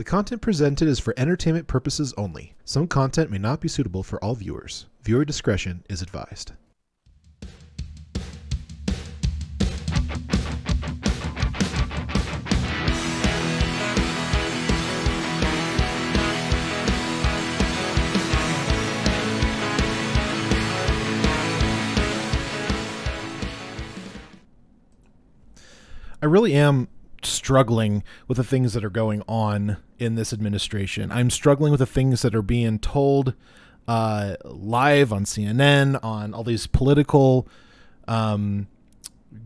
The content presented is for entertainment purposes only. Some content may not be suitable for all viewers. Viewer discretion is advised. I really am struggling with the things that are going on in this administration. I'm struggling with the things that are being told live on CNN, on all these political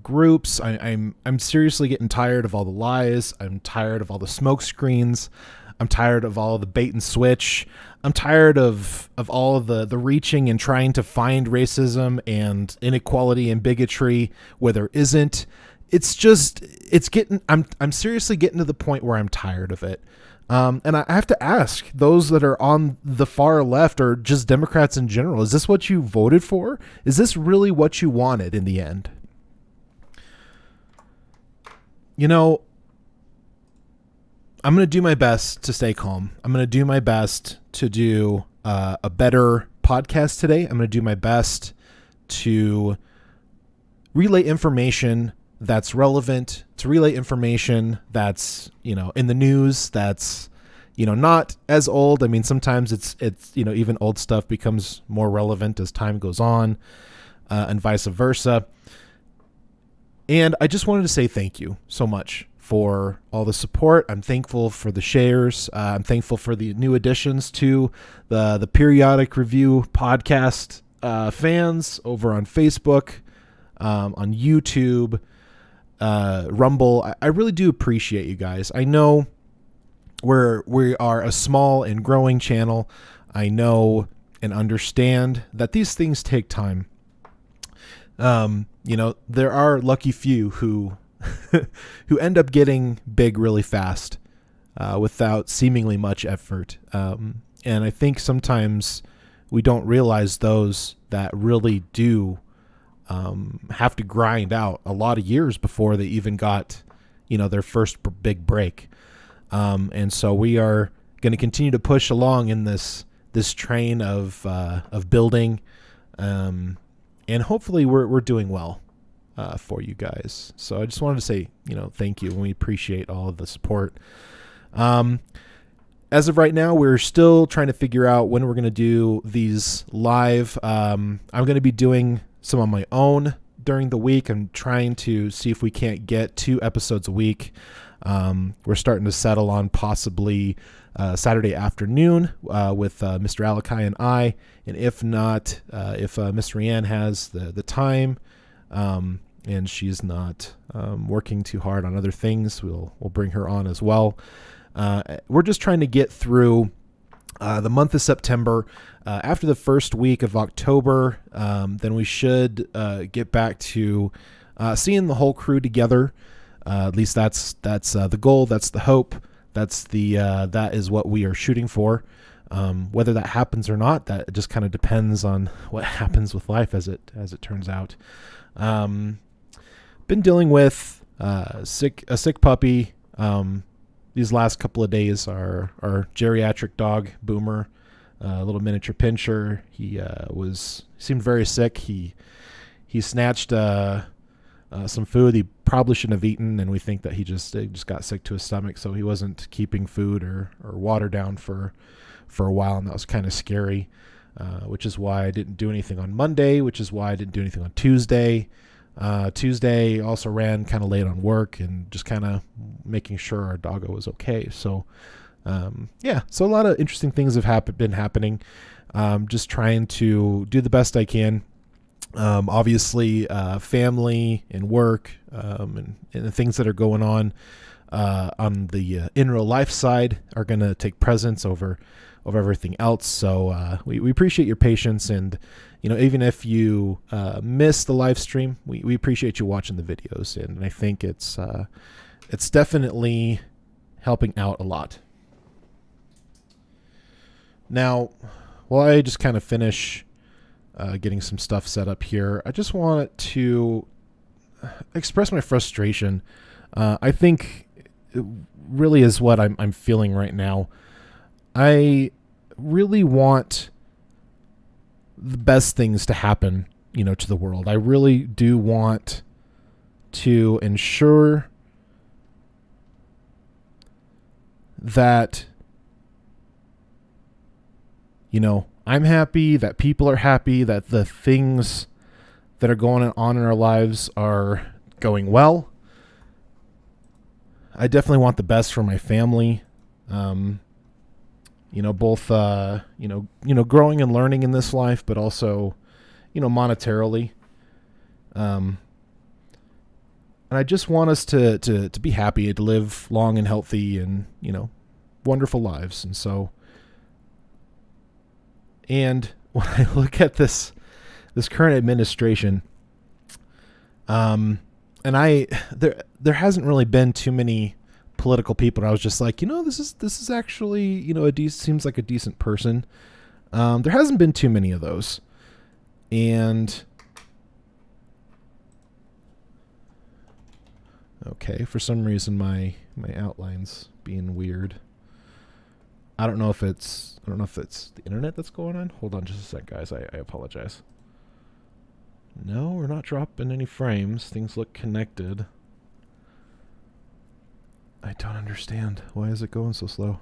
groups. I'm seriously getting tired of all the lies. I'm tired of all the smoke screens. I'm tired of all the bait and switch. I'm tired of all of the reaching and trying to find racism and inequality and bigotry where there isn't. I'm seriously getting to the point where I'm tired of it. And I have to ask those that are on the far left or just Democrats in general, is this what you voted for? Is this really what you wanted in the end? You know, I'm going to do my best to stay calm. I'm going to do my best to do a better podcast today. I'm going to do my best to relay information that's relevant, to relay information that's, in the news, that's, not as old. I mean, sometimes it's, even old stuff becomes more relevant as time goes on, and vice versa. And I just wanted to say thank you so much for all the support. I'm thankful for the shares. I'm thankful for the new additions to the Periodic Review podcast fans over on Facebook, on YouTube, Rumble. I really do appreciate you guys. I know we are a small and growing channel. I know and understand that these things take time. There are lucky few who who end up getting big really fast without seemingly much effort. And I think sometimes we don't realize those that really do have to grind out a lot of years before they even got, their first big break. And so we are going to continue to push along in this train of building, and hopefully we're doing well for you guys. So I just wanted to say, thank you, and we appreciate all of the support. As of right now, we're still trying to figure out when we're going to do these live. I'm going to be doing some on my own during the week. I'm trying to see if we can't get 2 episodes a week. We're starting to settle on possibly Saturday afternoon with Mr. Alakai and I. And if not, if Miss Rianne has the time and she's not working too hard on other things, we'll bring her on as well. We're just trying to get through the month of September. After the first week of October, then we should get back to seeing the whole crew together. At least that's the goal. That's the hope. That is what we are shooting for. Whether that happens or not, that just kind of depends on what happens with life as it turns out. Been dealing with a sick puppy. These last couple of days, our geriatric dog Boomer, a little miniature pinscher. He seemed very sick. He snatched some food he probably shouldn't have eaten, and we think that he just got sick to his stomach, so he wasn't keeping food or water down for a while, and that was kind of scary, which is why I didn't do anything on Monday, which is why I didn't do anything on Tuesday. Tuesday also ran kind of late on work and just kind of making sure our doggo was okay. So, so a lot of interesting things have been happening. Just trying to do the best I can. Obviously, family and work, and the things that are going on the in real life side are going to take precedence over everything else. So, we appreciate your patience, and, even if you, miss the live stream, we appreciate you watching the videos. And I think it's definitely helping out a lot. Now, while I just kind of finish getting some stuff set up here, I just want to express my frustration. I think really is what I'm feeling right now. I really want the best things to happen, to the world. I really do want to ensure that, I'm happy, that people are happy, that the things that are going on in our lives are going well. I definitely want the best for my family. Both, growing and learning in this life, but also, monetarily. And I just want us to be happy, to live long and healthy and, wonderful lives. And so, and when I look at this current administration, and there hasn't really been too many political people. And I was just like, this is actually, seems like a decent person. There hasn't been too many of those. And okay, for some reason my outline's being weird. I don't know if it's the internet that's going on. Hold on just a sec, guys. I apologize. No, we're not dropping any frames. Things look connected. I don't understand. Why is it going so slow?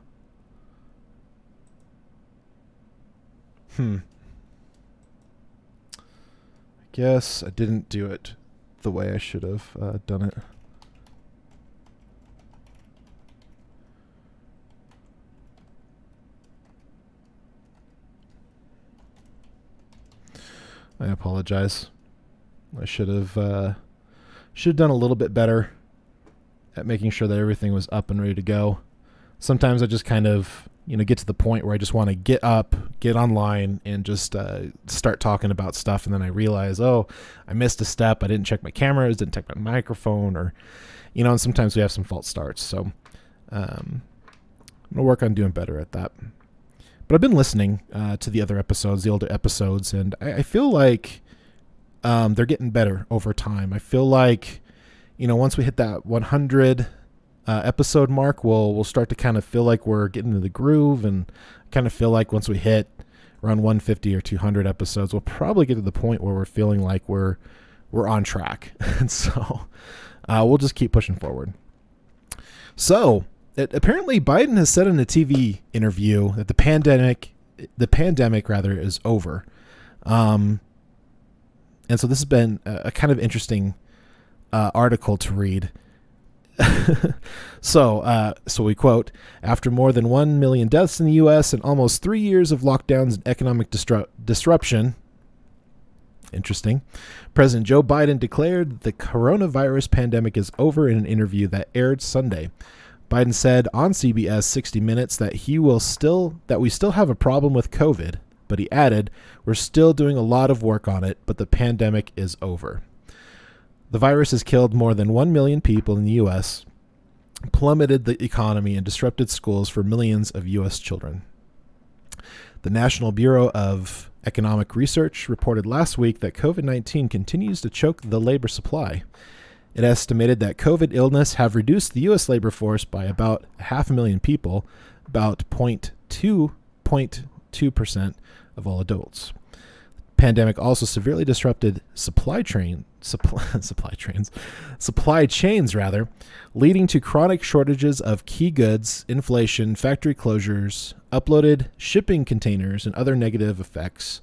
I guess I didn't do it the way I should have done it. I apologize. I should have done a little bit better at making sure that everything was up and ready to go. Sometimes I just kind of, get to the point where I just want to get up, get online, and just start talking about stuff. And then I realize, I missed a step. I didn't check my cameras, didn't check my microphone, or, and sometimes we have some false starts. So I'm going to work on doing better at that. But I've been listening to the other episodes, the older episodes, and I feel like they're getting better over time. I feel like, once we hit that 100 episode mark, we'll start to kind of feel like we're getting into the groove, and kind of feel like once we hit around 150 or 200 episodes, we'll probably get to the point where we're feeling like we're on track. And so we'll just keep pushing forward. So apparently Biden has said in a TV interview that the pandemic is over. And so this has been a kind of interesting article to read. So we quote, after more than 1 million deaths in the U.S. and almost 3 years of lockdowns and economic disruption, interesting, President Joe Biden declared the coronavirus pandemic is over in an interview that aired Sunday. Biden said on CBS 60 Minutes that we still have a problem with COVID, but he added, we're still doing a lot of work on it, but the pandemic is over. The virus has killed more than 1 million people in the U.S., plummeted the economy, and disrupted schools for millions of U.S. children. The National Bureau of Economic Research reported last week that COVID-19 continues to choke the labor supply. It estimated that COVID illness have reduced the U.S. labor force by about 500,000 people, about 0.2% of all adults. Pandemic also severely disrupted supply chains, leading to chronic shortages of key goods, inflation, factory closures, uploaded shipping containers, and other negative effects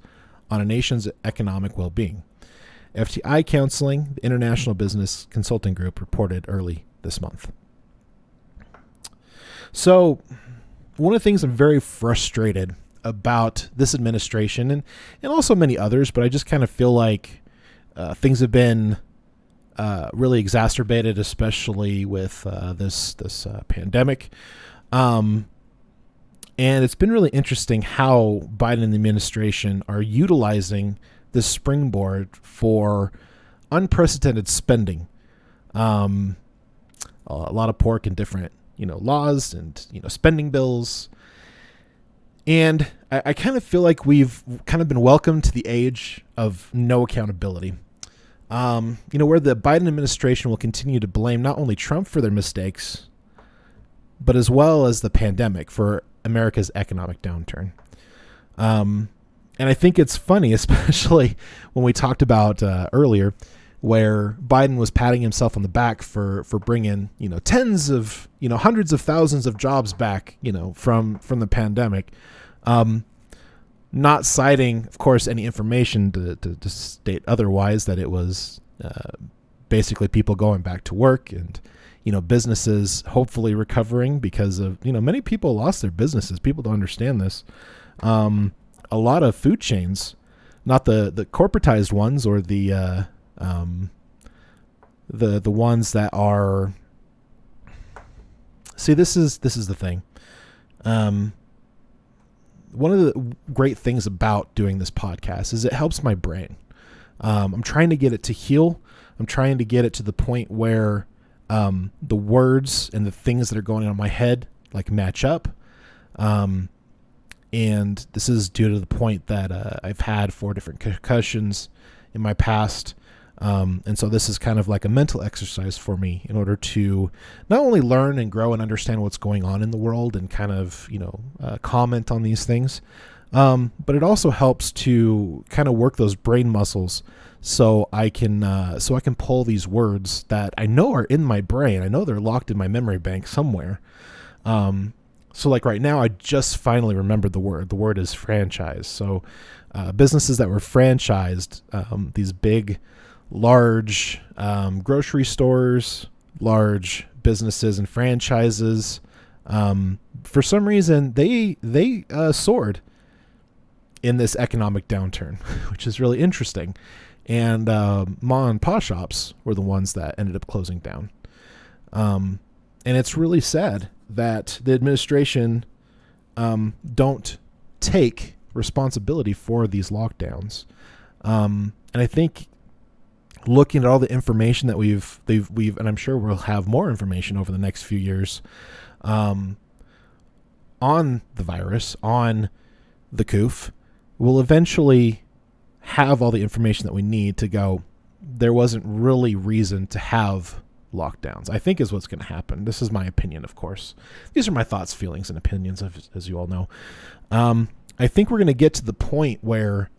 on a nation's economic well-being. FTI Counseling, the international business consulting group, reported early this month. So, one of the things I'm very frustrated about this administration, and also many others, but I just kind of feel like things have been really exacerbated, especially with this pandemic. And it's been really interesting how Biden and the administration are utilizing this springboard for unprecedented spending. A lot of pork and different, laws and, spending bills. And I kind of feel like we've kind of been welcomed to the age of no accountability. Where the Biden administration will continue to blame not only Trump for their mistakes, but as well as the pandemic for America's economic downturn. And I think it's funny, especially when we talked about earlier, where Biden was patting himself on the back for bringing, tens of, hundreds of thousands of jobs back, from the pandemic. Not citing, of course, any information to state otherwise, that it was basically people going back to work and, businesses hopefully recovering because of, many people lost their businesses. People don't understand this. A lot of food chains, not the corporatized ones or the ones that are. See, this is the thing. One of the great things about doing this podcast is it helps my brain. I'm trying to get it to heal. I'm trying to get it to the point where the words and the things that are going on in my head match up. And this is due to the point that I've had 4 different concussions in my past. And so this is kind of like a mental exercise for me in order to not only learn and grow and understand what's going on in the world and kind of, comment on these things, but it also helps to kind of work those brain muscles so I can pull these words that I know are in my brain. I know they're locked in my memory bank somewhere. So right now, I just finally remembered the word. The word is franchise. So businesses that were franchised, these big, large grocery stores, large businesses and franchises, for some reason, they soared in this economic downturn, which is really interesting. And ma and pa shops were the ones that ended up closing down. And it's really sad that the administration don't take responsibility for these lockdowns. And I think looking at all the information that we've, and I'm sure we'll have more information over the next few years, on the virus, on the COOF, we'll eventually have all the information that we need to go, there wasn't really reason to have lockdowns, I think is what's going to happen. This is my opinion, of course. These are my thoughts, feelings, and opinions, as you all know. I think we're going to get to the point where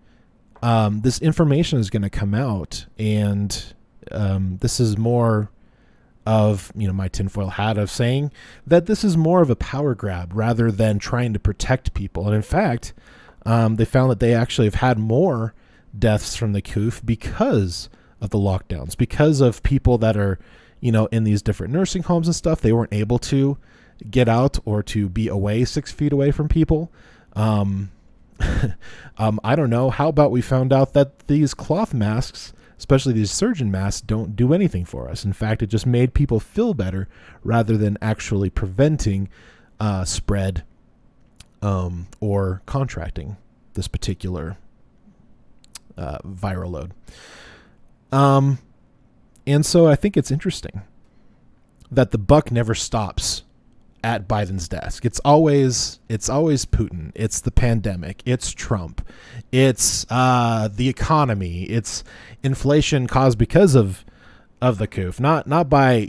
this information is going to come out, and this is more of my tinfoil hat of saying that this is more of a power grab rather than trying to protect people. And in fact, they found that they actually have had more deaths from the COOF because of the lockdowns, because of people that are in these different nursing homes and stuff. They weren't able to get out or to be away 6 feet away from people. I don't know. How about we found out that these cloth masks, especially these surgeon masks, don't do anything for us. In fact, it just made people feel better rather than actually preventing spread or contracting this particular viral load. And so I think it's interesting that the buck never stops at Biden's desk. It's always Putin. It's the pandemic. It's Trump. It's the economy. It's inflation caused because of the COOF, not by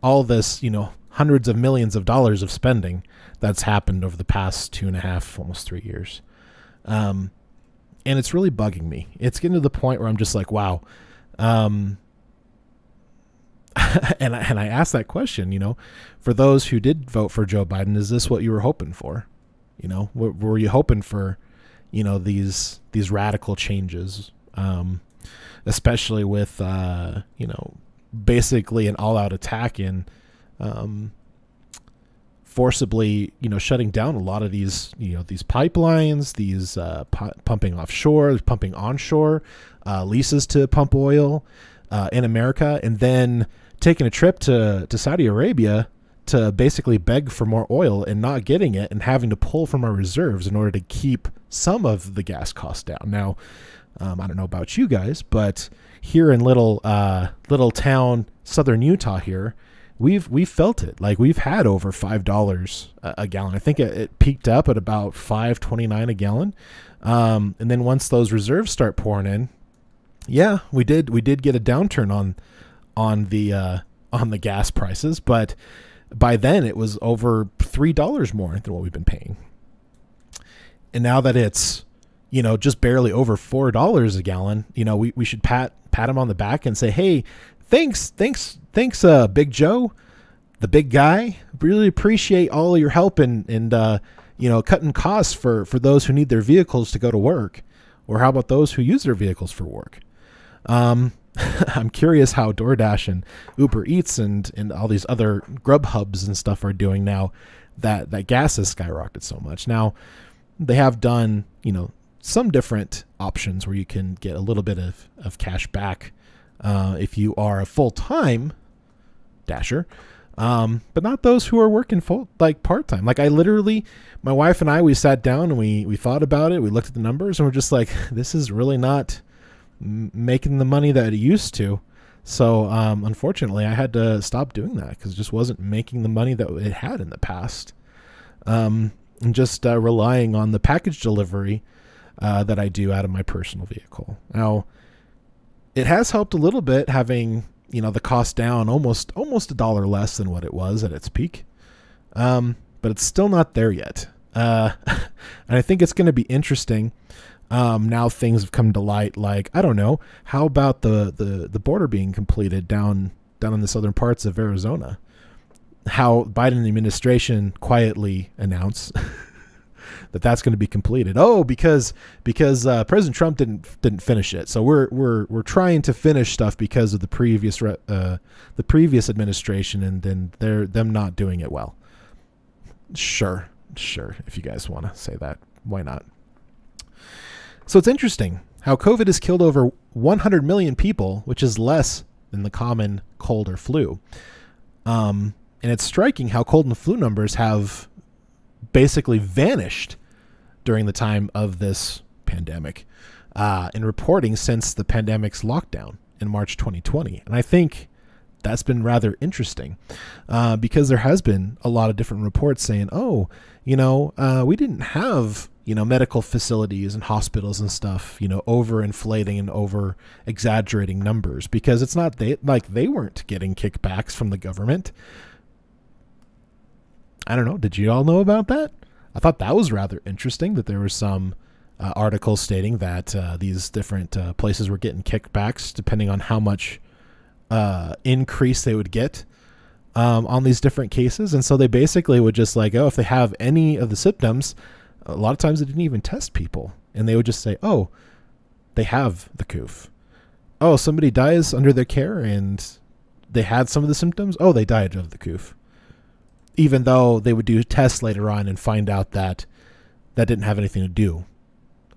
all this hundreds of millions of dollars of spending that's happened over the past 2.5, almost 3 years. And it's really bugging me. It's getting to the point where I'm just like, wow. And I asked that question, for those who did vote for Joe Biden, is this what you were hoping for? Were you hoping for, these radical changes, especially with, basically an all-out attack in, forcibly, shutting down a lot of these, these pipelines, these pumping offshore, pumping onshore, leases to pump oil in America, and then taking a trip to Saudi Arabia to basically beg for more oil and not getting it and having to pull from our reserves in order to keep some of the gas costs down. Now, I don't know about you guys, but here in little town southern Utah here, we've felt it. We've had over $5 a gallon. I think it peaked up at about $5.29 a gallon. And then once those reserves start pouring in, yeah, we did get a downturn on the gas prices, but by then it was over $3 more than what we've been paying. And now that it's, just barely over $4 a gallon, we should pat him on the back and say, hey, thanks, Big Joe, the big guy. Really appreciate all your help and cutting costs for those who need their vehicles to go to work. Or how about those who use their vehicles for work? I'm curious how DoorDash and Uber Eats and all these other Grubhubs and stuff are doing now that gas has skyrocketed so much. Now, they have done, some different options where you can get a little bit of cash back if you are a full-time Dasher, but not those who are working part-time. Like my wife and I, we sat down and we thought about it. We looked at the numbers and we're just like, this is really not making the money that it used to. So unfortunately, I had to stop doing that because it just wasn't making the money that it had in the past. And just relying on the package delivery that I do out of my personal vehicle. Now, it has helped a little bit having the cost down almost $1 less than what it was at its peak, but it's still not there yet. And I think it's going to be interesting. Now things have come to light. Like, I don't know, how about the border being completed down in the southern parts of Arizona? How Biden administration quietly announced that's going to be completed. Oh, because President Trump didn't finish it. So we're trying to finish stuff because of the previous administration, and then them not doing it well. Sure. If you guys want to say that, why not? So it's interesting how COVID has killed over 100 million people, which is less than the common cold or flu. And it's striking how cold and flu numbers have basically vanished during the time of this pandemic in reporting since the pandemic's lockdown in March 2020. And I think that's been rather interesting because there has been a lot of different reports saying, we didn't have, medical facilities and hospitals and stuff, overinflating and over exaggerating numbers, because it's not they weren't getting kickbacks from the government. I don't know. Did you all know about that? I thought that was rather interesting that there were some articles stating that these different places were getting kickbacks depending on how much increase they would get on these different cases. And so they basically would just if they have any of the symptoms, a lot of times they didn't even test people. And they would just say, oh, they have the coof. Oh, somebody dies under their care and they had some of the symptoms. Oh, they died of the coof. Even though they would do tests later on and find out that didn't have anything to do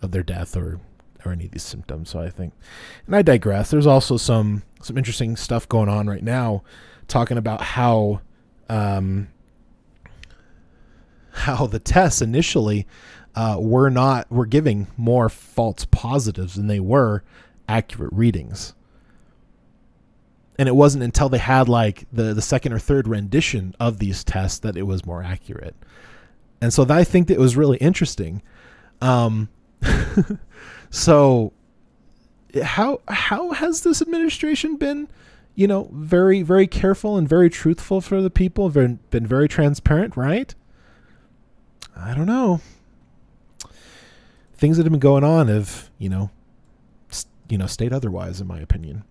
of their death or any of these symptoms. So I think, and I digress. There's also some interesting stuff going on right now, talking about how the tests initially were giving more false positives than they were accurate readings. And it wasn't until they had the second or third rendition of these tests that it was more accurate. And so I think that it was really interesting. So how has this administration been, very, very careful and very truthful for the people, been very transparent, right? I don't know. Things that have been going on have, stayed otherwise, in my opinion.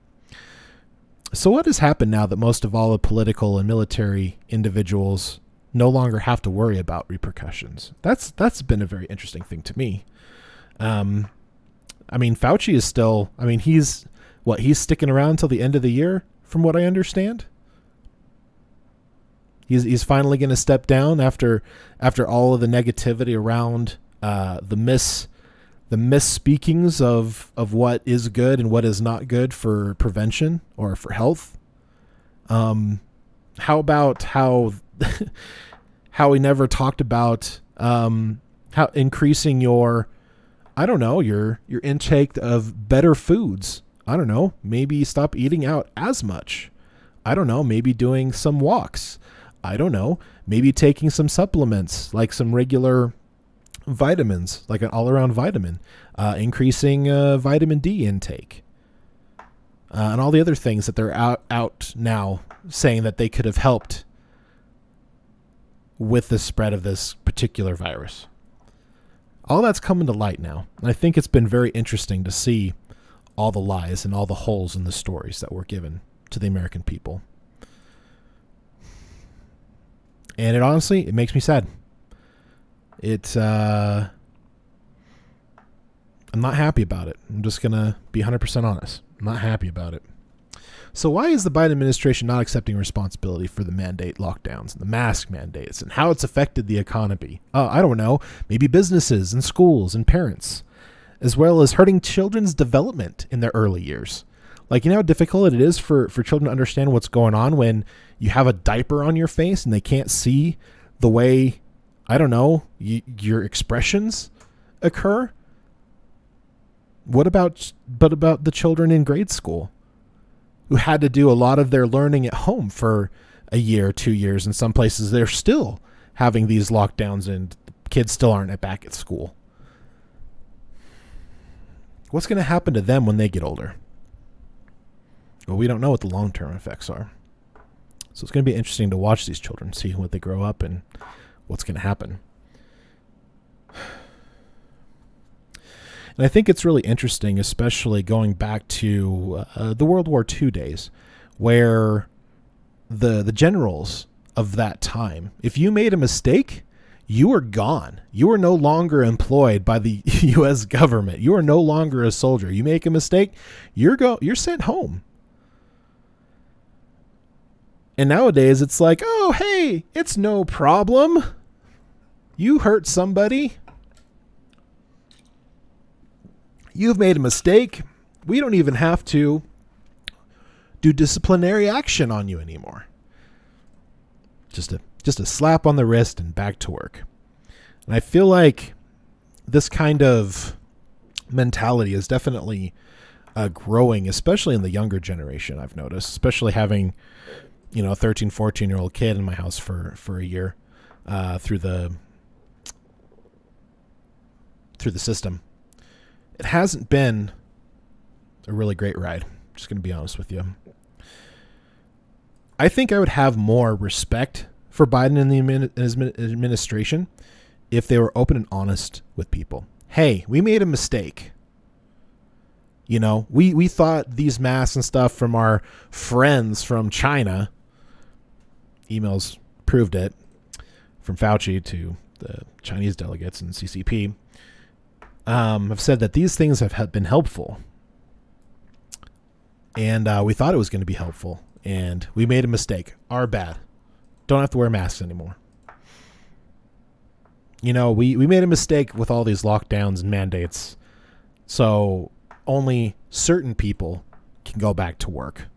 So what has happened now that most of all the political and military individuals no longer have to worry about repercussions? That's been a very interesting thing to me. Fauci is still, he's sticking around until the end of the year, from what I understand. He's finally going to step down after all of the negativity around the misspeakings of what is good and what is not good for prevention or for health. How about how he never talked about how increasing your intake of better foods. I don't know, maybe stop eating out as much. I don't know, maybe doing some walks. I don't know, maybe taking some supplements, like some regular vitamins, like an all-around vitamin, increasing vitamin D intake, and all the other things that they're out now saying that they could have helped with the spread of this particular virus. All that's coming to light now. And I think it's been very interesting to see all the lies and all the holes in the stories that were given to the American people. And it makes me sad. I'm not happy about it. I'm just going to be 100% honest. I'm not happy about it. So why is the Biden administration not accepting responsibility for the mandate lockdowns and the mask mandates and how it's affected the economy? I don't know. Maybe businesses and schools and parents, as well as hurting children's development in their early years. Like, you know how difficult it is for children to understand what's going on when you have a diaper on your face and they can't see the way, I don't know, your expressions occur? What about the children in grade school who had to do a lot of their learning at home for a year, 2 years? In some places, they're still having these lockdowns and kids still aren't back at school. What's going to happen to them when they get older? Well, we don't know what the long-term effects are. So it's going to be interesting to watch these children, see what they grow up and what's going to happen. And I think it's really interesting, especially going back to the World War II days, where the generals of that time, if you made a mistake, you were gone. You were no longer employed by the U.S. government. You are no longer a soldier. You make a mistake, you're sent home. And nowadays it's like, oh, hey, it's no problem. You hurt somebody. You've made a mistake. We don't even have to do disciplinary action on you anymore. Just a slap on the wrist and back to work. And I feel like this kind of mentality is definitely growing, especially in the younger generation, I've noticed, especially having, a 13, 14-year-old kid in my house for a year through the system. It hasn't been a really great ride. Just going to be honest with you. I think I would have more respect for Biden and his administration if they were open and honest with people. Hey, we made a mistake. We thought these masks and stuff from our friends from China, emails proved it, from Fauci to the Chinese delegates and CCP, have said that these things have been helpful. And we thought it was going to be helpful. And we made a mistake. Our bad. Don't have to wear masks anymore. We made a mistake with all these lockdowns and mandates. So only certain people can go back to work.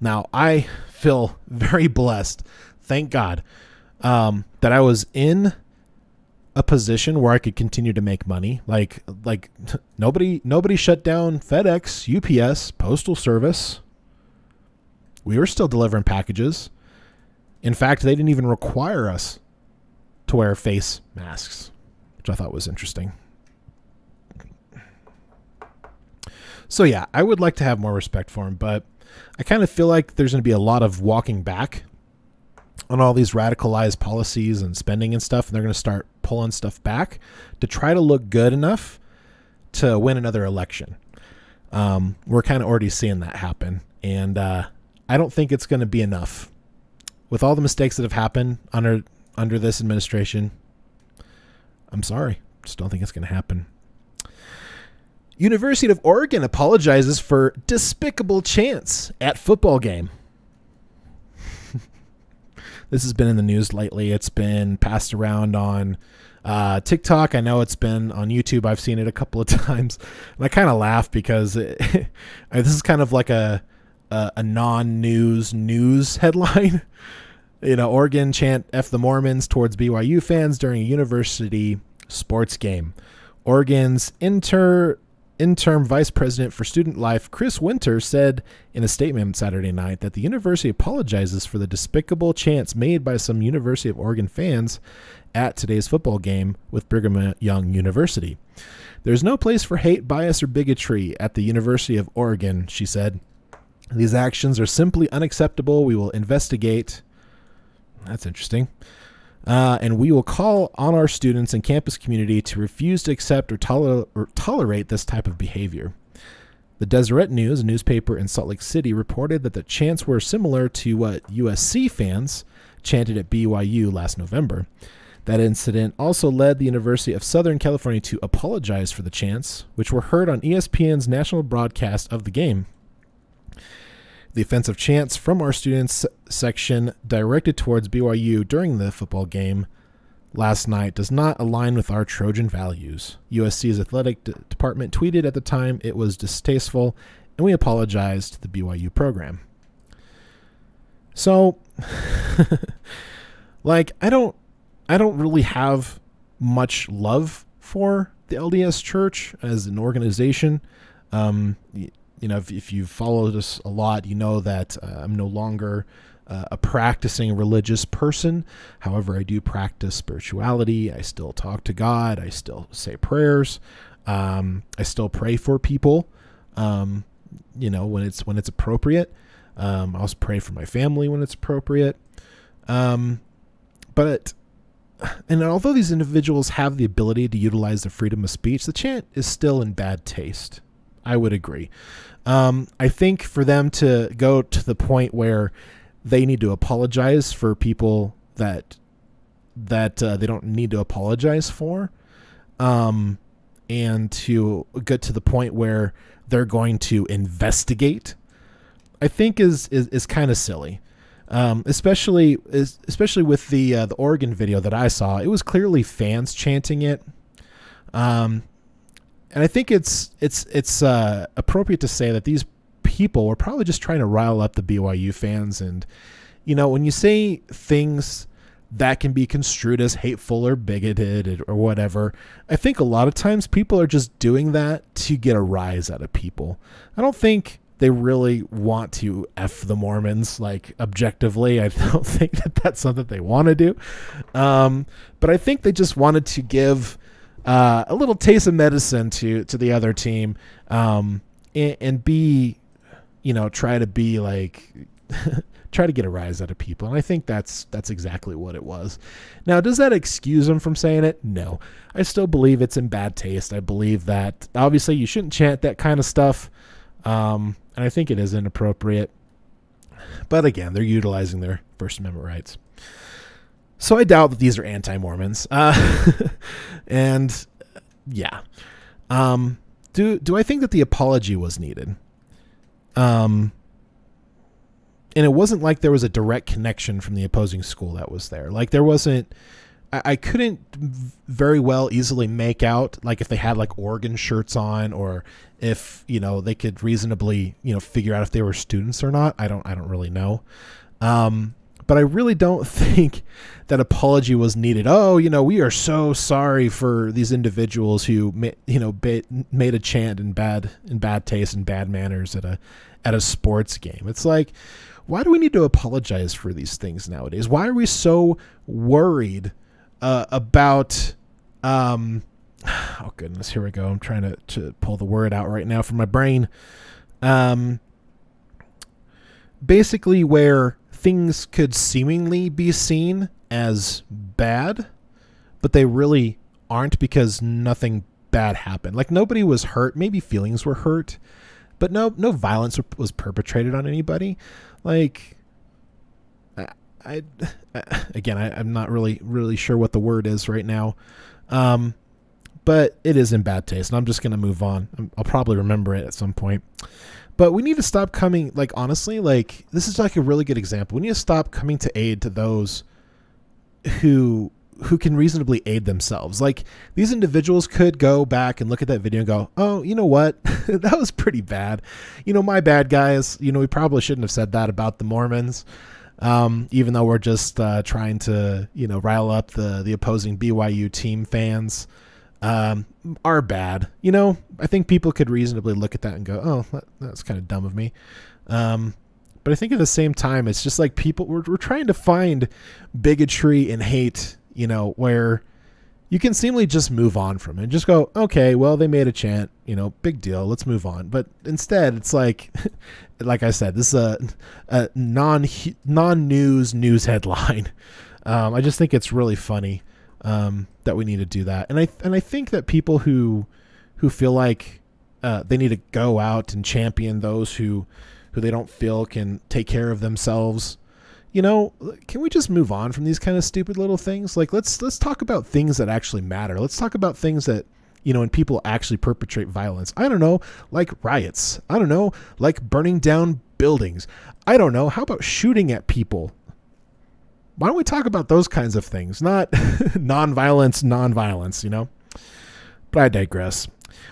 Now, I feel very blessed, thank God, that I was in a position where I could continue to make money. Like nobody shut down FedEx, UPS, Postal Service. We were still delivering packages. In fact, they didn't even require us to wear face masks, which I thought was interesting. So yeah, I would like to have more respect for him, but I kind of feel like there's going to be a lot of walking back on all these radicalized policies and spending and stuff, and they're going to start pulling stuff back to try to look good enough to win another election. We're kind of already seeing that happen, and I don't think it's going to be enough. With all the mistakes that have happened under this administration, I'm sorry. Just don't think it's going to happen. University of Oregon apologizes for despicable chants at football game. This has been in the news lately. It's been passed around on TikTok. I know it's been on YouTube. I've seen it a couple of times. And I kind of laugh because this is kind of like a non-news headline. Oregon chant F the Mormons towards BYU fans during a university sports game. Oregon's interim vice president for student life, Chris Winter, said in a statement Saturday night that the university apologizes for the despicable chants made by some University of Oregon fans at today's football game with Brigham Young University. There's no place for hate, bias, or bigotry at the University of Oregon, she said. These actions are simply unacceptable. We will investigate. That's interesting. And we will call on our students and campus community to refuse to accept or tolerate this type of behavior. The Deseret News, a newspaper in Salt Lake City, reported that the chants were similar to what USC fans chanted at BYU last November. That incident also led the University of Southern California to apologize for the chants, which were heard on ESPN's national broadcast of the game. The offensive chants from our students section directed towards BYU during the football game last night does not align with our Trojan values. USC's athletic department tweeted at the time it was distasteful, and we apologized to the BYU program. So, like, I don't really have much love for the LDS Church as an organization. If you've followed us a lot, you know that I'm no longer a practicing religious person. However, I do practice spirituality. I still talk to God. I still say prayers. I still pray for people, when it's appropriate. I also pray for my family when it's appropriate. And although these individuals have the ability to utilize the freedom of speech, the chant is still in bad taste. I would agree. I think for them to go to the point where they need to apologize for people that they don't need to apologize for, and to get to the point where they're going to investigate, I think is kind of silly. Especially with the Oregon video that I saw. It was clearly fans chanting it. And I think it's appropriate to say that these people were probably just trying to rile up the BYU fans. And, when you say things that can be construed as hateful or bigoted or whatever, I think a lot of times people are just doing that to get a rise out of people. I don't think they really want to F the Mormons, like, objectively. I don't think that that's something they want to do. But I think they just wanted to give a little taste of medicine to the other team, and be, try to be like, try to get a rise out of people. And I think that's exactly what it was. Now, does that excuse them from saying it? No. I still believe it's in bad taste. I believe that obviously you shouldn't chant that kind of stuff. And I think it is inappropriate. But again, they're utilizing their First Amendment rights. So I doubt that these are anti-Mormons. And yeah. Do I think that the apology was needed? And it wasn't like there was a direct connection from the opposing school that was there. Like, there wasn't, I couldn't very well easily make out, like, if they had like Oregon shirts on, or if, they could reasonably, figure out if they were students or not. I don't really know. But I really don't think that apology was needed. Oh, we are so sorry for these individuals who, made a chant in bad taste and bad manners at a sports game. It's like, why do we need to apologize for these things nowadays? Why are we so worried about? Oh goodness, here we go. I'm trying to pull the word out right now from my brain. Basically, where things could seemingly be seen as bad, but they really aren't, because nothing bad happened. Like, nobody was hurt. Maybe feelings were hurt, but no violence was perpetrated on anybody. Like, I'm not really sure what the word is right now. But it is in bad taste, and I'm just going to move on. I'll probably remember it at some point. But we need to stop coming, like, honestly, like, this is like a really good example. We need to stop coming to aid to those who can reasonably aid themselves. Like, these individuals could go back and look at that video and go, oh, you know what? That was pretty bad. My bad, guys. We probably shouldn't have said that about the Mormons. Even though we're just trying to, rile up the opposing BYU team fans. Are bad. I think people could reasonably look at that and go, oh, that's kind of dumb of me. But I think at the same time, it's just like we're trying to find bigotry and hate, where you can seemingly just move on from it and just go, okay, well, they made a chant, big deal. Let's move on. But instead, it's like I said, this is a non-news headline. I just think it's really funny that we need to do that. And I think that people who feel like they need to go out and champion those who they don't feel can take care of themselves. Can we just move on from these kind of stupid little things? Like, let's talk about things that actually matter. Let's talk about things that, when people actually perpetrate violence. I don't know, like riots. I don't know, like burning down buildings. I don't know. How about shooting at people? Why don't we talk about those kinds of things, not nonviolence, But I digress.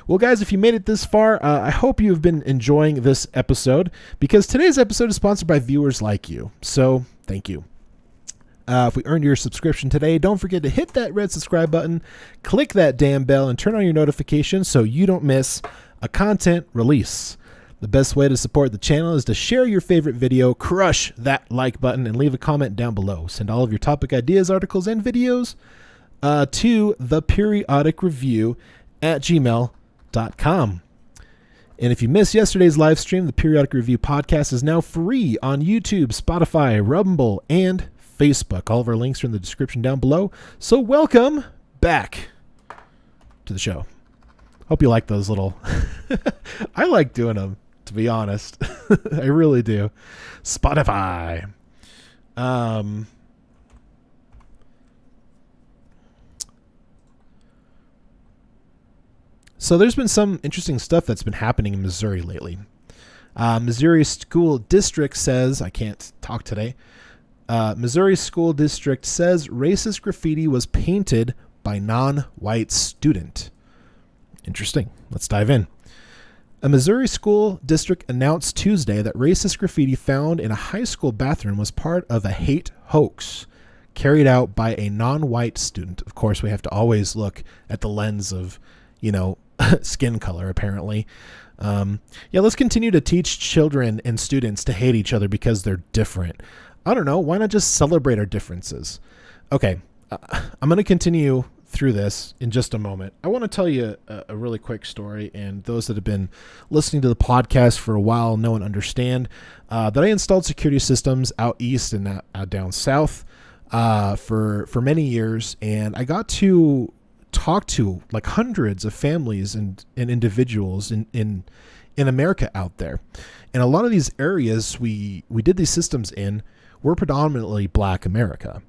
Well, guys, if you made it this far, I hope you've been enjoying this episode, because today's episode is sponsored by viewers like you. So thank you. If we earned your subscription today, don't forget to hit that red subscribe button, click that damn bell, and turn on your notifications so you don't miss a content release. The best way to support the channel is to share your favorite video, crush that like button, and leave a comment down below. Send all of your topic ideas, articles, and videos to theperiodicreview@gmail.com. And if you missed yesterday's live stream, the Periodic Review podcast is now free on YouTube, Spotify, Rumble, and Facebook. All of our links are in the description down below. So welcome back to the show. Hope you like those little... I like doing them, to be honest. I really do. Spotify. So there's been some interesting stuff that's been happening in Missouri lately. Missouri School District says, I can't talk today. Missouri School District says racist graffiti was painted by non-white student. Interesting. Let's dive in. A Missouri school district announced Tuesday that racist graffiti found in a high school bathroom was part of a hate hoax carried out by a non-white student. Of course, we have to always look at the lens of, skin color, apparently. Let's continue to teach children and students to hate each other because they're different. I don't know. Why not just celebrate our differences? Okay, I'm going to continue through this in just a moment. I want to tell you a really quick story, and those that have been listening to the podcast for a while know and understand that I installed security systems out east and down south for many years, and I got to talk to like hundreds of families and individuals in America out there. And a lot of these areas we did these systems in were predominantly Black America.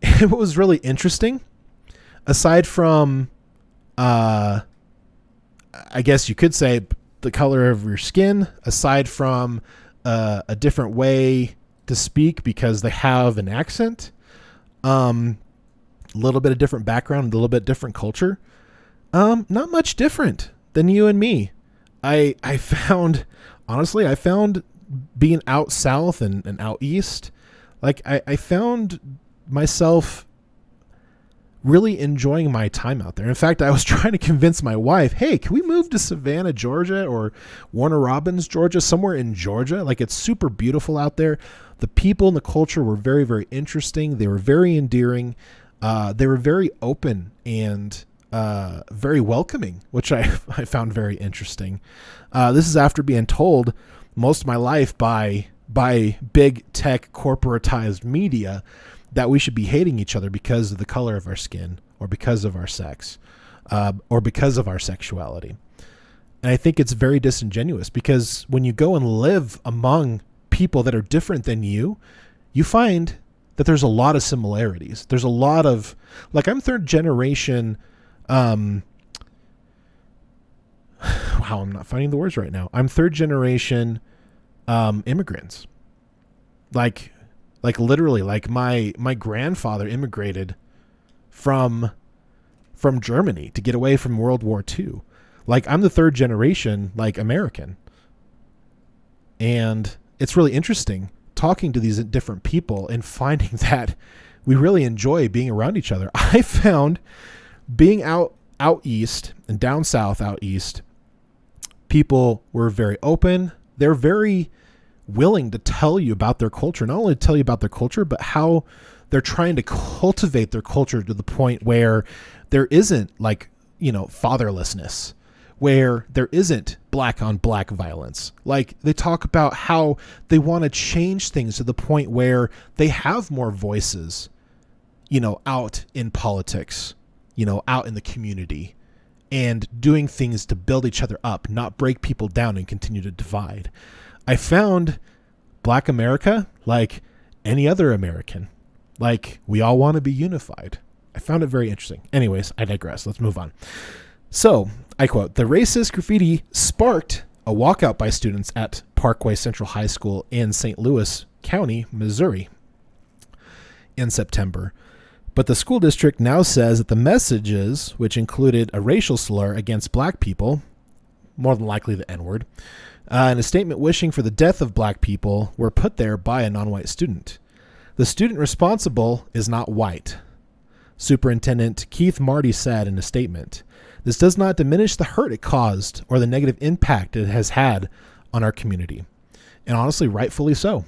And what was really interesting, aside from, I guess you could say the color of your skin, aside from a different way to speak because they have an accent, a little bit of different background, a little bit different culture, not much different than you and me. I found being out south and out east, like I found myself really enjoying my time out there. In fact, I was trying to convince my wife, hey, can we move to Savannah, Georgia, or Warner Robins, Georgia, somewhere in Georgia? Like, it's super beautiful out there. The people and the culture were very, very interesting. They were very endearing. They were very open and very welcoming, which I found very interesting. This is after being told most of my life by big tech corporatized media that we should be hating each other because of the color of our skin or because of our sex or because of our sexuality. And I think it's very disingenuous, because when you go and live among people that are different than you, you find that there's a lot of similarities. There's a lot of, like, I'm third generation. Wow, I'm not finding the words right now. I'm third generation immigrants. Like literally, like my grandfather immigrated from Germany to get away from World War II. Like, I'm the third generation, like, American. And it's really interesting talking to these different people and finding that we really enjoy being around each other. I found being out east and down south out east, people were very open. They're very willing to tell you about their culture, not only tell you about their culture, but how they're trying to cultivate their culture to the point where there isn't, like, fatherlessness, where there isn't black on black violence. Like, they talk about how they want to change things to the point where they have more voices, out in politics, out in the community, and doing things to build each other up, not break people down and continue to divide. I found Black America like any other American. Like, we all want to be unified. I found it very interesting. Anyways, I digress. Let's move on. So, I quote, "The racist graffiti sparked a walkout by students at Parkway Central High School in St. Louis County, Missouri in September. But the school district now says that the messages, which included a racial slur against black people, more than likely the N-word, and a statement wishing for the death of black people, were put there by a non-white student. The student responsible is not white." Superintendent Keith Marty said in a statement, "This does not diminish the hurt it caused or the negative impact it has had on our community." And honestly, rightfully so.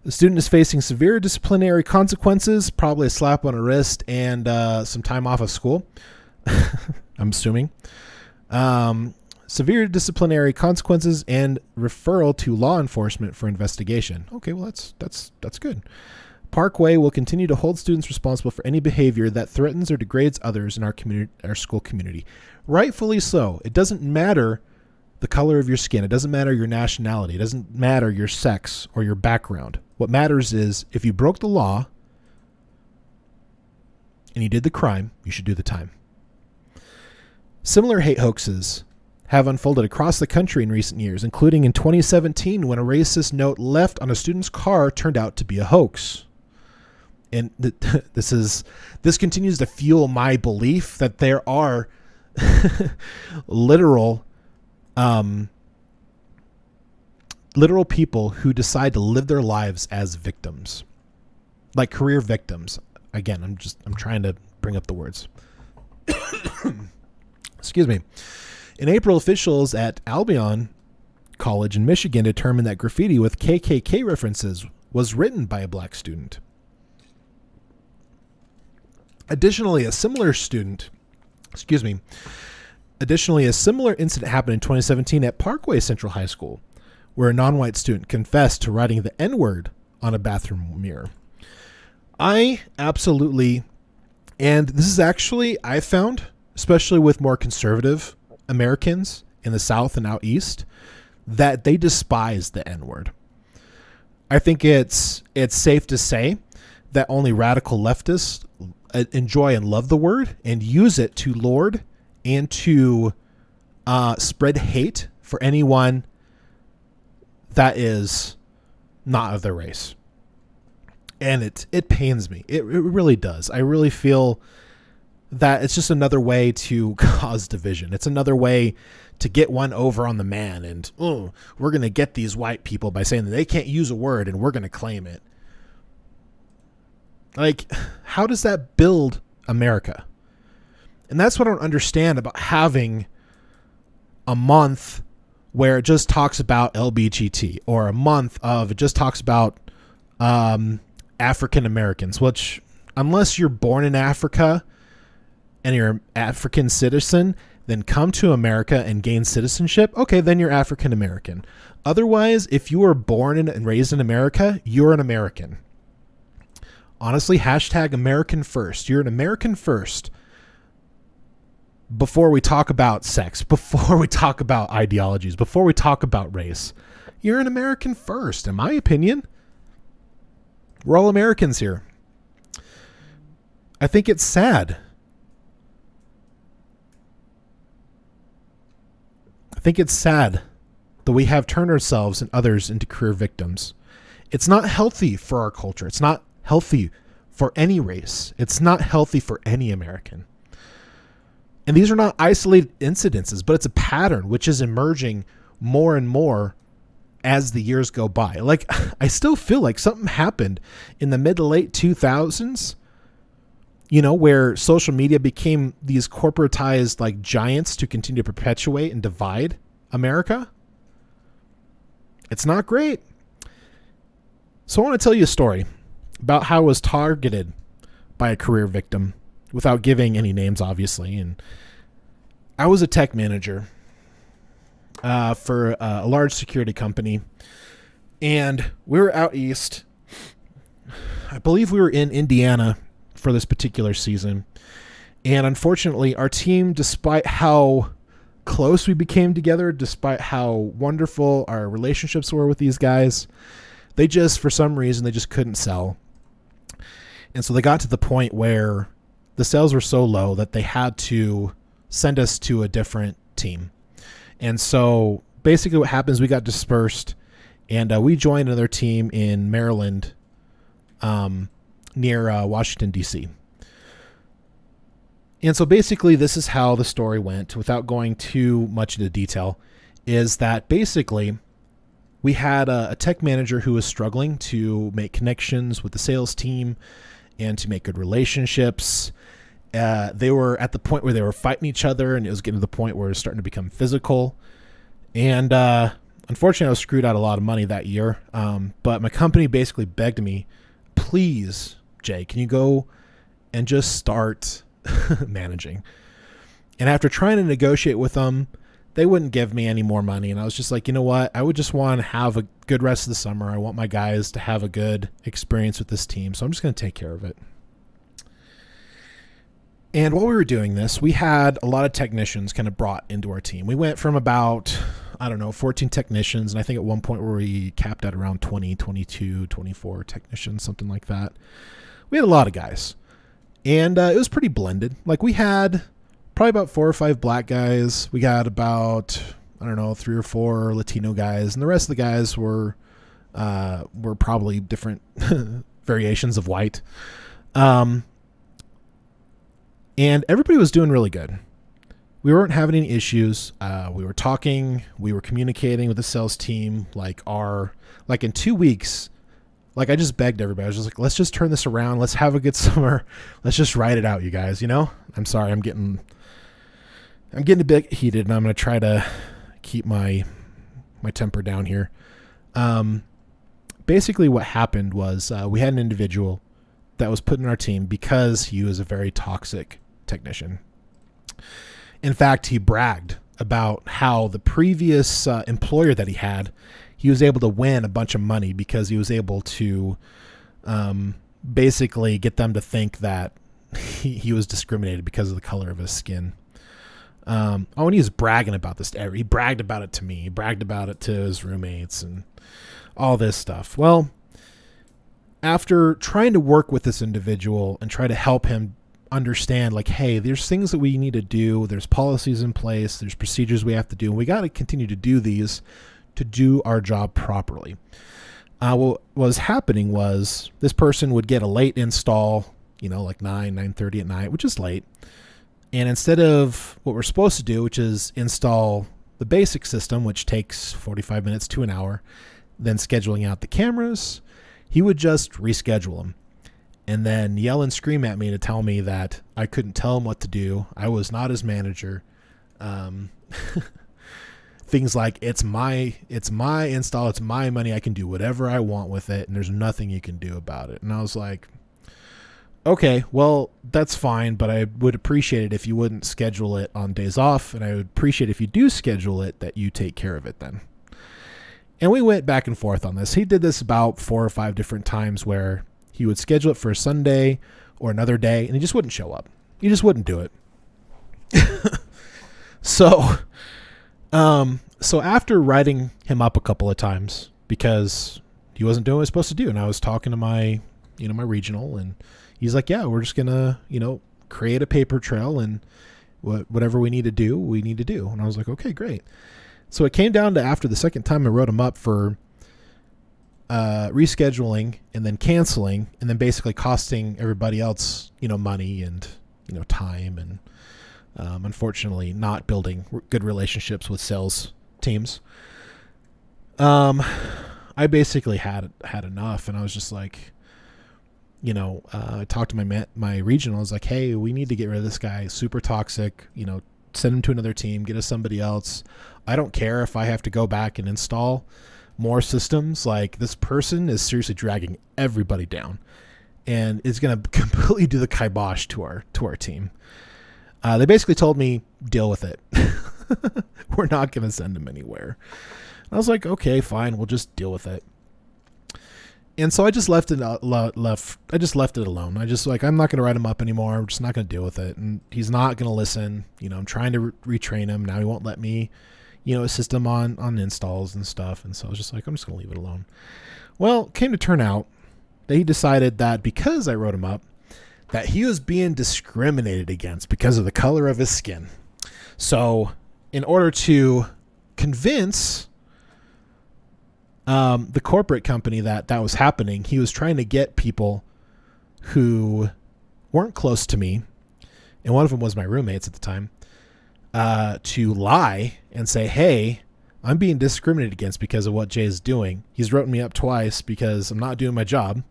The student is facing severe disciplinary consequences, probably a slap on a wrist and some time off of school, I'm assuming. Severe disciplinary consequences and referral to law enforcement for investigation. Okay, well, that's good. Parkway will continue to hold students responsible for any behavior that threatens or degrades others in our community, our school community. Rightfully so. It doesn't matter the color of your skin. It doesn't matter your nationality. It doesn't matter your sex or your background. What matters is if you broke the law and you did the crime, you should do the time. Similar hate hoaxes have unfolded across the country in recent years, including in 2017 when a racist note left on a student's car turned out to be a hoax. And this continues to fuel my belief that there are literal people who decide to live their lives as victims, like career victims. Again, I'm trying to bring up the words. Excuse me. In April, officials at Albion College in Michigan determined that graffiti with KKK references was written by a black student. Additionally, a similar incident happened in 2017 at Parkway Central High School, where a non-white student confessed to writing the N-word on a bathroom mirror. I absolutely, and this is actually, I found, especially with more conservative Americans in the South and out East, that they despise the N-word. I think it's safe to say that only radical leftists enjoy and love the word and use it to lord and to spread hate for anyone that is not of their race. And it pains me. It really does. I really feel that it's just another way to cause division. It's another way to get one over on the man. And, we're going to get these white people by saying that they can't use a word and we're going to claim it. Like, how does that build America? And that's what I don't understand about having a month where it just talks about LGBT, or a month of it just talks about African Americans, which, unless you're born in Africa and you're an African citizen, then come to America and gain citizenship, okay, then you're African American. Otherwise, if you were born and raised in America, you're an American. Honestly, hashtag American first. You're an American first before we talk about sex, before we talk about ideologies, before we talk about race. You're an American first, in my opinion. We're all Americans here. I think it's sad. I think it's sad that we have turned ourselves and others into career victims. It's not healthy for our culture. It's not healthy for any race. It's not healthy for any American. And these are not isolated incidences, but it's a pattern which is emerging more and more as the years go by. Like, I still feel like something happened in the mid to late 2000s, where social media became these corporatized like giants to continue to perpetuate and divide America. It's not great. So I want to tell you a story about how I was targeted by a career victim, without giving any names, obviously. And I was a tech manager for a large security company, and we were out east. I believe we were in Indiana for this particular season. And unfortunately, our team, despite how close we became together, despite how wonderful our relationships were with these guys, they just, for some reason, they just couldn't sell. And so they got to the point where the sales were so low that they had to send us to a different team. And so basically what happens, we got dispersed, and we joined another team in Maryland, near Washington, D.C. And so basically this is how the story went, without going too much into detail, is that basically we had a tech manager who was struggling to make connections with the sales team and to make good relationships. They were at the point where they were fighting each other, and it was getting to the point where it was starting to become physical. And unfortunately, I was screwed out a lot of money that year. But my company basically begged me, please, Jay, can you go and just start managing? And after trying to negotiate with them, they wouldn't give me any more money. And I was just like, you know what? I would just want to have a good rest of the summer. I want my guys to have a good experience with this team. So I'm just going to take care of it. And while we were doing this, we had a lot of technicians kind of brought into our team. We went from about, 14 technicians. And I think at one point where we capped at around 20, 22, 24 technicians, something like that. We had a lot of guys. And it was pretty blended. Like, we had probably about 4 or 5 black guys. We got about, 3 or 4 Latino guys. And the rest of the guys were probably different variations of white. And everybody was doing really good. We weren't having any issues. We were talking. We were communicating with the sales team. Like in 2 weeks, like, I just begged everybody. I was just like, let's just turn this around. Let's have a good summer. Let's just ride it out, you guys. You know? I'm sorry. I'm getting a bit heated, and I'm going to try to keep my temper down here. Basically what happened was we had an individual that was put in our team because he was a very toxic technician. In fact, he bragged about how the previous employer that he was able to win a bunch of money because he was able to basically get them to think that he was discriminated because of the color of his skin. And he was bragging about this. He bragged about it to me. He bragged about it to his roommates and all this stuff. Well, after trying to work with this individual and try to help him understand, like, hey, there's things that we need to do. There's policies in place. There's procedures we have to do. And we got to continue to do these to do our job properly. What was happening was this person would get a late install, like 9:30 at night, which is late. And instead of what we're supposed to do, which is install the basic system, which takes 45 minutes to an hour, then scheduling out the cameras, he would just reschedule them and then yell and scream at me to tell me that I couldn't tell him what to do. I was not his manager. Things like, it's my install, it's my money, I can do whatever I want with it, and there's nothing you can do about it. And I was like, okay, well, that's fine, but I would appreciate it if you wouldn't schedule it on days off, and I would appreciate if you do schedule it that you take care of it then. And we went back and forth on this. He did this about 4 or 5 different times where he would schedule it for a Sunday or another day, and he just wouldn't show up. He just wouldn't do it. So after writing him up a couple of times because he wasn't doing what he was supposed to do, and I was talking to my regional, and he's like, yeah, we're just going to, create a paper trail, and whatever we need to do, we need to do. And I was like, okay, great. So it came down to after the second time I wrote him up for rescheduling and then canceling and then basically costing everybody else, money and, time and unfortunately not building good relationships with sales teams. I basically had enough, and I was just like, I talked to my regional. I was like, hey, we need to get rid of this guy. Super toxic, send him to another team, get us somebody else. I don't care if I have to go back and install more systems. Like, this person is seriously dragging everybody down and is going to completely do the kibosh to our team. They basically told me, deal with it. We're not going to send him anywhere. I was like, okay, fine. We'll just deal with it. And so I just left it alone. I just I'm not going to write him up anymore. I'm just not going to deal with it. And he's not going to listen. I'm trying to retrain him. Now he won't let me, assist him on installs and stuff. And so I was just like, I'm just going to leave it alone. Well, it came to turn out that he decided that because I wrote him up, that he was being discriminated against because of the color of his skin. So in order to convince the corporate company that was happening, he was trying to get people who weren't close to me, and one of them was my roommates at the time, to lie and say, hey, I'm being discriminated against because of what Jay is doing. He's written me up twice because I'm not doing my job,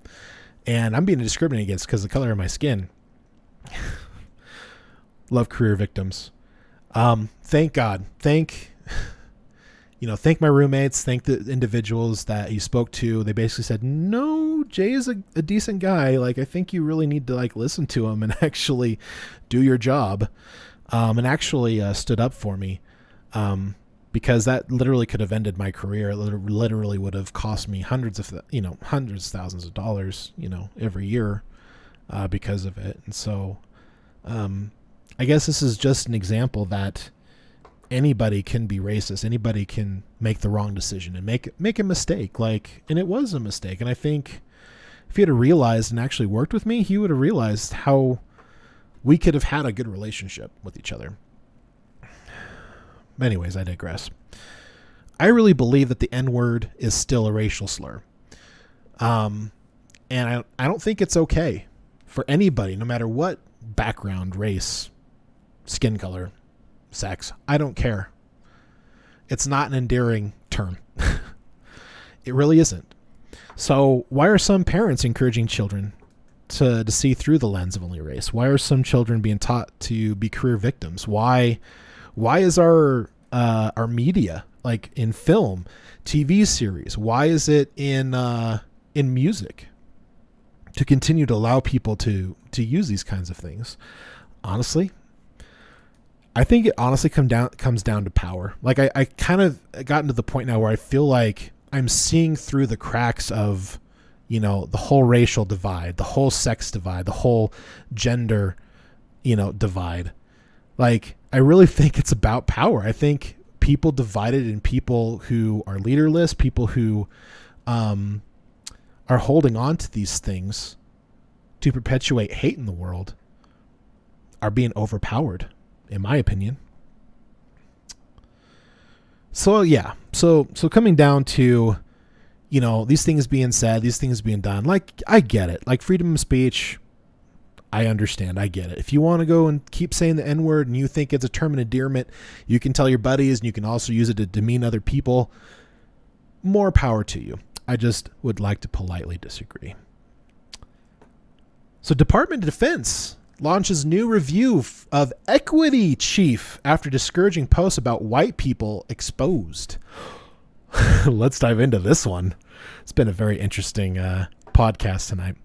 and I'm being discriminated against because of the color of my skin. Love career victims. Thank God. Thank my roommates, thank the individuals that he spoke to. They basically said, no, Jay is a decent guy. I think you really need to listen to him and actually do your job. And actually stood up for me. Because that literally could have ended my career. It literally would have cost me hundreds of thousands of dollars, every year, because of it. And so, I guess this is just an example that anybody can be racist. Anybody can make the wrong decision and make a mistake. And it was a mistake. And I think if he had realized and actually worked with me, he would have realized how we could have had a good relationship with each other. But anyways, I digress. I really believe that the N-word is still a racial slur. And I don't think it's okay for anybody, no matter what background, race, skin color, sex. I don't care. It's not an endearing term. It really isn't. So why are some parents encouraging children to see through the lens of only race? Why are some children being taught to be career victims? Why is our media, in film, TV series, why is it in music, to continue to allow people to use these kinds of things? Honestly, I think it honestly comes down to power. I kind of gotten to the point now where I feel like I'm seeing through the cracks of, the whole racial divide, the whole sex divide, the whole gender, divide. I really think it's about power. I think people divided in people who are leaderless, people who are holding on to these things to perpetuate hate in the world are being overpowered, in my opinion. So yeah, so coming down to, these things being said, these things being done, I get it. Freedom of speech, I understand. I get it. If you want to go and keep saying the N-word and you think it's a term of endearment, you can tell your buddies and you can also use it to demean other people. More power to you. I just would like to politely disagree. So Department of Defense launches new review of equity chief after discouraging posts about white people exposed. Let's dive into this one. It's been a very interesting podcast tonight.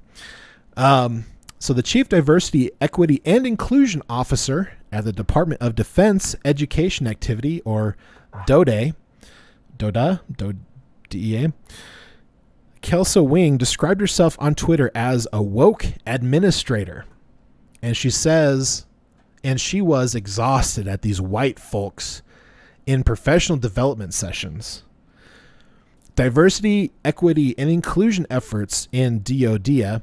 So the Chief Diversity, Equity, and Inclusion Officer at the Department of Defense Education Activity, or DODA, DEA, Kelsa Wing described herself on Twitter as a woke administrator. And she says, and she was exhausted at these white folks in professional development sessions. Diversity, equity, and inclusion efforts in DODA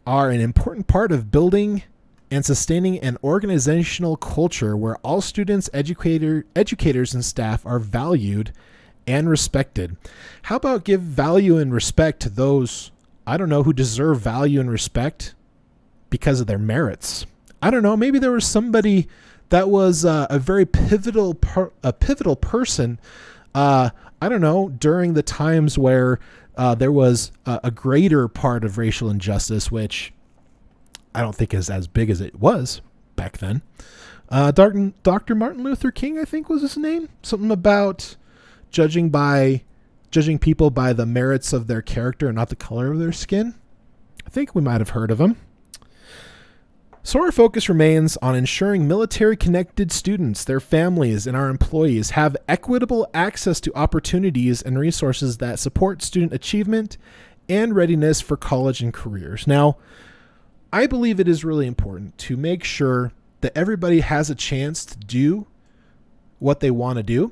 are an important part of building and sustaining an organizational culture where all students, educators, and staff are valued and respected. How about give value and respect to those, who deserve value and respect because of their merits? I don't know. Maybe there was somebody that was a very pivotal person, during the times where there was a greater part of racial injustice, which I don't think is as big as it was back then. Dr. Martin Luther King, I think was his name. Something about judging people by the merits of their character and not the color of their skin. I think we might have heard of him. So our focus remains on ensuring military-connected students, their families, and our employees have equitable access to opportunities and resources that support student achievement and readiness for college and careers. Now, I believe it is really important to make sure that everybody has a chance to do what they want to do,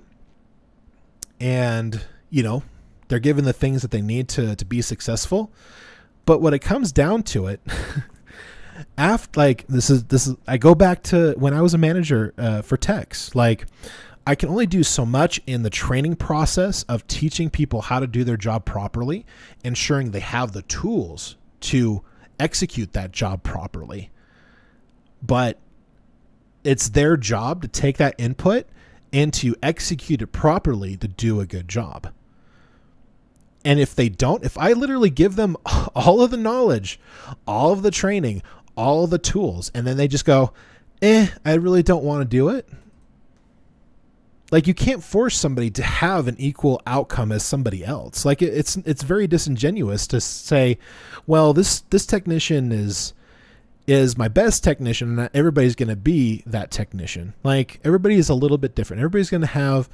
and, they're given the things that they need to be successful. But when it comes down to it, this is I go back to when I was a manager for techs. I can only do so much in the training process of teaching people how to do their job properly, ensuring they have the tools to execute that job properly. But it's their job to take that input and to execute it properly to do a good job. And if they don't, if I literally give them all of the knowledge, all of the training, all of the tools, and then they just go, I really don't want to do it. You can't force somebody to have an equal outcome as somebody else. It's very disingenuous to say, well, this technician is my best technician, and not everybody's going to be that technician. Everybody is a little bit different. Everybody's going to have,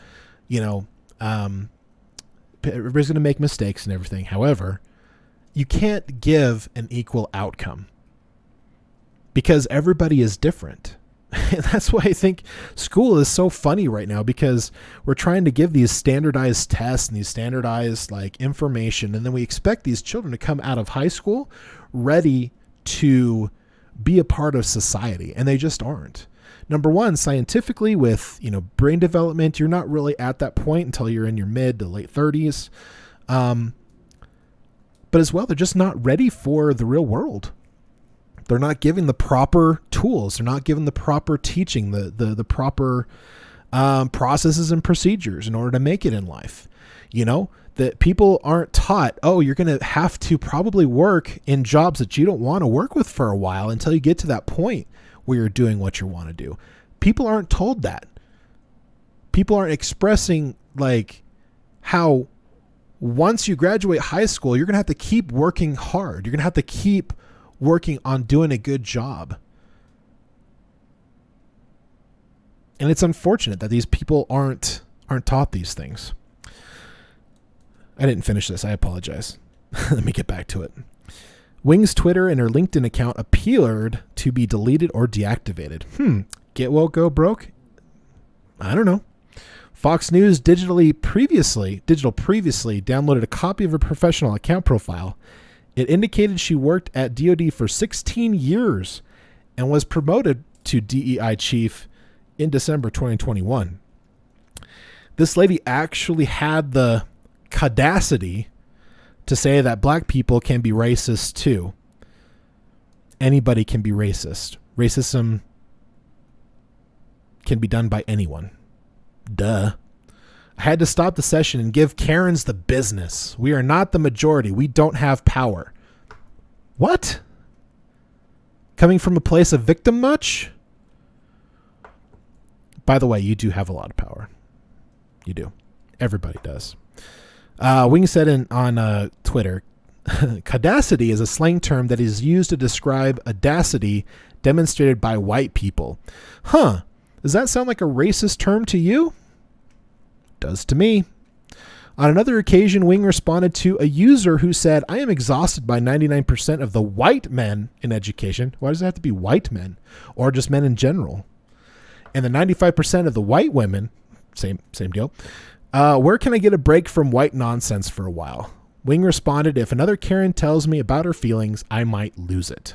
everybody's going to make mistakes and everything. However, you can't give an equal outcome because everybody is different. And that's why I think school is so funny right now, because we're trying to give these standardized tests and these standardized information. And then we expect these children to come out of high school ready to be a part of society. And they just aren't. Number one, scientifically with, brain development, you're not really at that point until you're in your mid to late 30s. But as well, they're just not ready for the real world. They're not given the proper tools. They're not given the proper teaching, the proper processes and procedures in order to make it in life. That people aren't taught, you're going to have to probably work in jobs that you don't want to work with for a while until you get to that point where you're doing what you want to do. People aren't told that. People aren't expressing how once you graduate high school, you're going to have to keep working hard. You're going to have to keep working on doing a good job. And it's unfortunate that these people aren't taught these things. I didn't finish this. I apologize. Let me get back to it. Wing's Twitter and her LinkedIn account appeared to be deleted or deactivated. Get woke, go broke? I don't know. Fox News Digital previously downloaded a copy of her professional account profile. It indicated she worked at DoD for 16 years and was promoted to DEI chief in December 2021. This lady actually had the audacity to say that black people can be racist too. Anybody can be racist. Racism can be done by anyone. Duh. I had to stop the session and give Karens the business. We are not the majority. We don't have power. What? Coming from a place of victim much? By the way, you do have a lot of power. You do. Everybody does. Wing said on Twitter, "Caudacity is a slang term that is used to describe audacity demonstrated by white people." Huh. Does that sound like a racist term to you? Does to me. On another occasion, Wing responded to a user who said, "I am exhausted by 99% of the white men in education." Why does it have to be white men? Or just men in general? And the 95% of the white women, same deal. Where can I get a break from white nonsense for a while? Wing responded, "If another Karen tells me about her feelings, I might lose it."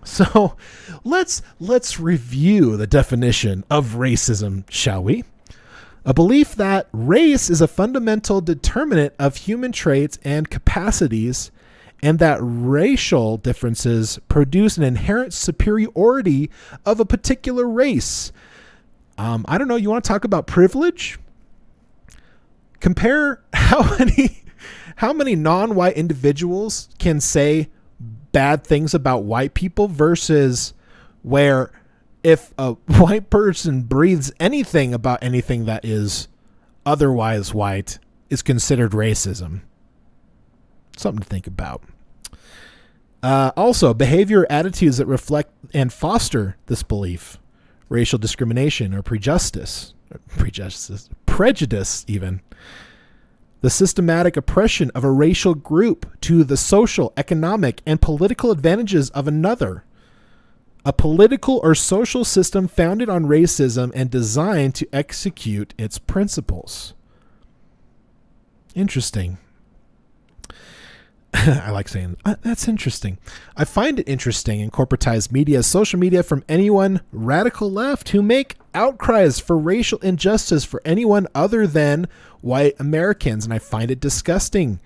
So let's review the definition of racism, shall we? A belief that race is a fundamental determinant of human traits and capacities, and that racial differences produce an inherent superiority of a particular race. I don't know. You want to talk about privilege? Compare how many non-white individuals can say bad things about white people versus where if a white person breathes anything about anything that is otherwise white is considered racism. Something to think about. Also, behavior or attitudes that reflect and foster this belief, racial discrimination or prejudice, even. The systematic oppression of a racial group to the social, economic, and political advantages of another. A political or social system founded on racism and designed to execute its principles. Interesting. I like saying that's interesting. I find it interesting in corporatized media, social media, from anyone radical left who make outcries for racial injustice for anyone other than white Americans, and I find it disgusting,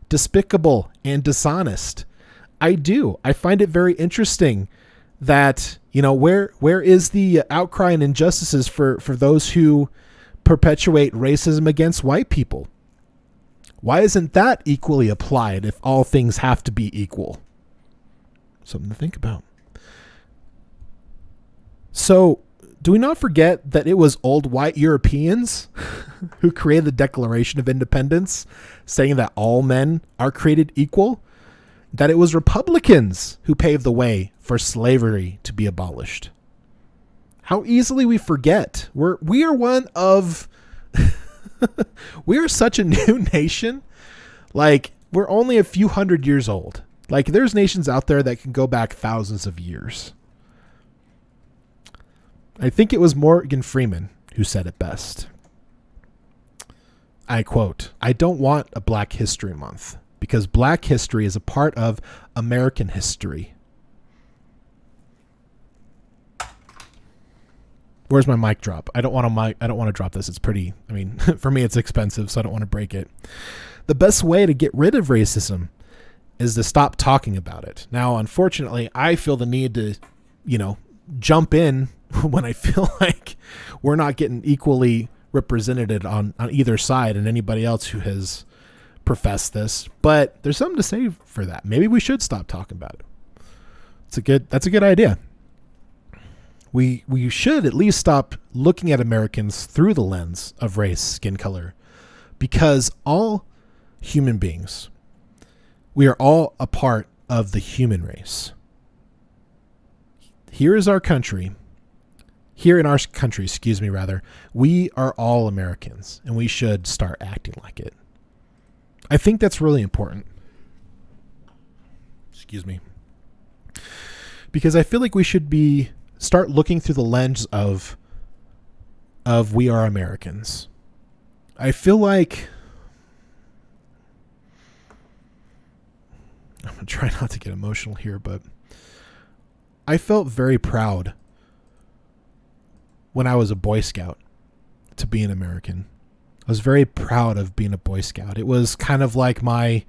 despicable, and dishonest. I do. I find it very interesting that, where is the outcry and injustices for those who perpetuate racism against white people? Why isn't that equally applied if all things have to be equal? Something to think about. So, do we not forget that it was old white Europeans who created the Declaration of Independence, saying that all men are created equal? That it was Republicans who paved the way for slavery to be abolished? How easily we forget. We are one of... we are such a new nation. Like, we're only a few hundred years old. Like, there's nations out there that can go back thousands of years. I think it was Morgan Freeman who said it best. I quote, "I don't want a Black History Month because Black history is a part of American history." Where's my mic drop? I don't want to drop this. It's pretty, for me it's expensive, so I don't want to break it. The best way to get rid of racism is to stop talking about it. Now, unfortunately, I feel the need to, jump in when I feel like we're not getting equally represented on either side and anybody else who has professed this. But there's something to say for that. Maybe we should stop talking about it. That's a good idea. We should at least stop looking at Americans through the lens of race, skin color, because all human beings, we are all a part of the human race. Here in our country, we are all Americans, and we should start acting like it. I think that's really important. Excuse me. Because I feel like we should start looking through the lens of we are Americans. I feel like I'm going to try not to get emotional here, but I felt very proud when I was a Boy Scout to be an American. I was very proud of being a Boy Scout. It was kind of like my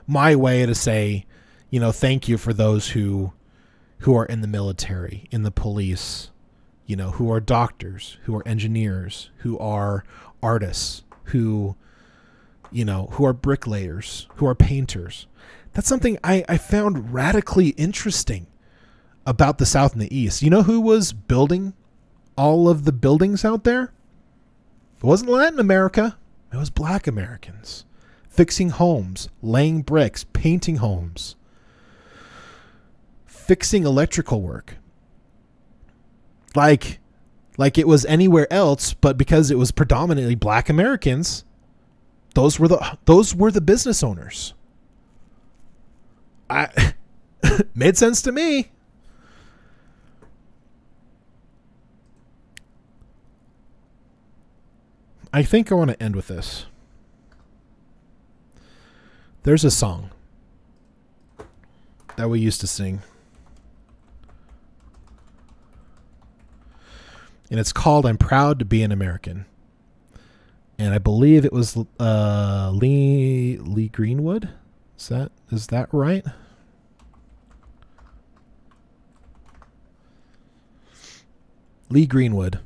way to say, thank you for those who are in the military, in the police, who are doctors, who are engineers, who are artists, who are bricklayers, who are painters. That's something I found radically interesting about the South and the East. You know who was building all of the buildings out there? It wasn't Latin America. It was Black Americans. Fixing homes, laying bricks, painting homes, fixing electrical work. Like it was anywhere else, but because it was predominantly Black Americans, those were the business owners. Made sense to me. I think I want to end with this. There's a song that we used to sing, and it's called "I'm Proud to Be an American." And I believe it was Lee Greenwood. Is that right? Lee Greenwood.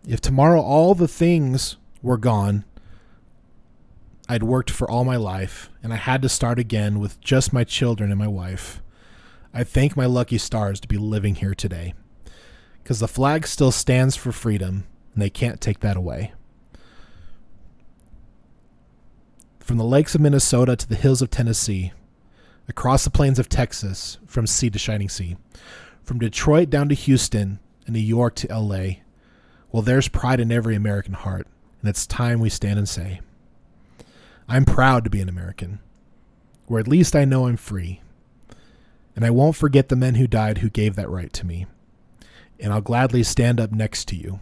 If tomorrow all the things were gone I'd worked for all my life, and I had to start again with just my children and my wife, I thank my lucky stars to be living here today, because the flag still stands for freedom, and they can't take that away. From the lakes of Minnesota to the hills of Tennessee, across the plains of Texas, from sea to shining sea, from Detroit down to Houston and New York to LA, well, there's pride in every American heart, and it's time we stand and say, I'm proud to be an American, or at least I know I'm free, and I won't forget the men who died who gave that right to me, and I'll gladly stand up next to you.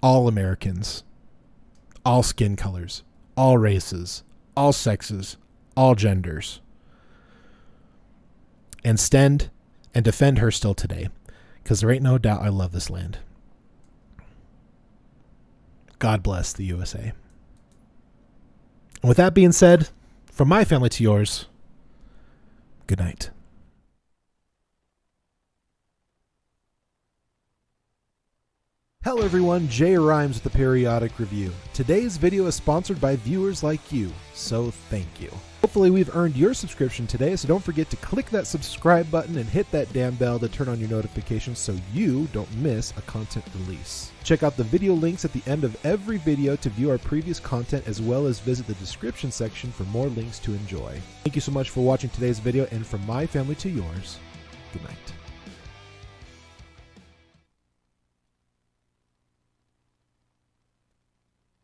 All Americans, all skin colors, all races, all sexes, all genders, and stand and defend her still today, because there ain't no doubt I love this land. God bless the USA. And with that being said, from my family to yours, good night. Hello everyone, Jay Rhymes with the Periodic Review. Today's video is sponsored by viewers like you, so thank you. Hopefully we've earned your subscription today, so don't forget to click that subscribe button and hit that damn bell to turn on your notifications so you don't miss a content release. Check out the video links at the end of every video to view our previous content, as well as visit the description section for more links to enjoy. Thank you so much for watching today's video, and from my family to yours, good night.